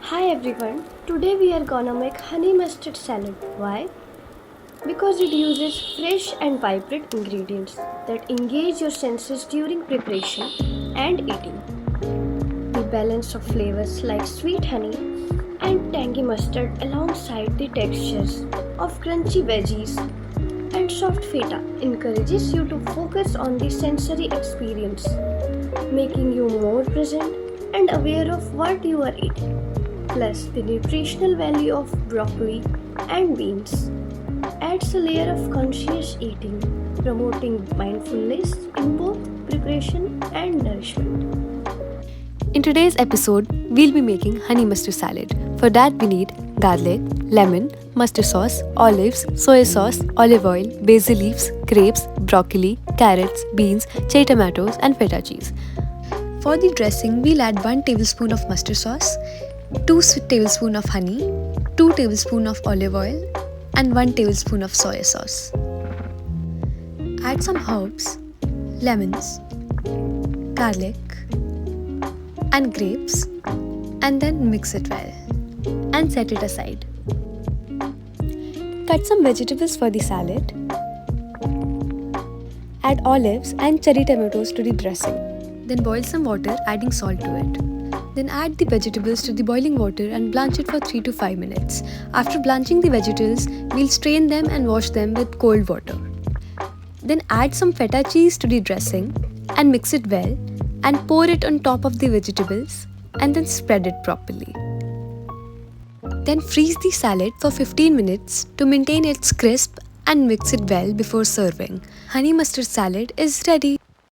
Hi everyone, today we are gonna make honey mustard salad. Why? Because it uses fresh and vibrant ingredients that engage your senses during preparation and eating. The balance of flavors like sweet honey and tangy mustard alongside the textures of crunchy veggies and soft feta encourages you to focus on the sensory experience, making you more present and aware of what you are eating. Plus, the nutritional value of broccoli and beans adds a layer of conscious eating, promoting mindfulness in both preparation and nourishment. In today's episode, we'll be making honey mustard salad. For that, we need garlic, lemon, mustard sauce, olives, soy sauce, olive oil, basil leaves, grapes, broccoli, carrots, beans, cherry tomatoes, and feta cheese. For the dressing, we'll add 1 tablespoon of mustard sauce, 2 tablespoons of honey, 2 tablespoons of olive oil, and 1 tablespoon of soy sauce. Add some herbs, lemons, garlic, and grapes, and then mix it well and set it aside. Cut some vegetables for the salad. Add olives and cherry tomatoes to the dressing. Then boil some water, adding salt to it. Then add the vegetables to the boiling water and blanch it for 3 to 5 minutes. After blanching the vegetables, we'll strain them and wash them with cold water. Then add some feta cheese to the dressing and mix it well and pour it on top of the vegetables and then spread it properly. Then freeze the salad for 15 minutes to maintain its crisp and mix it well before serving. Honey mustard salad is ready.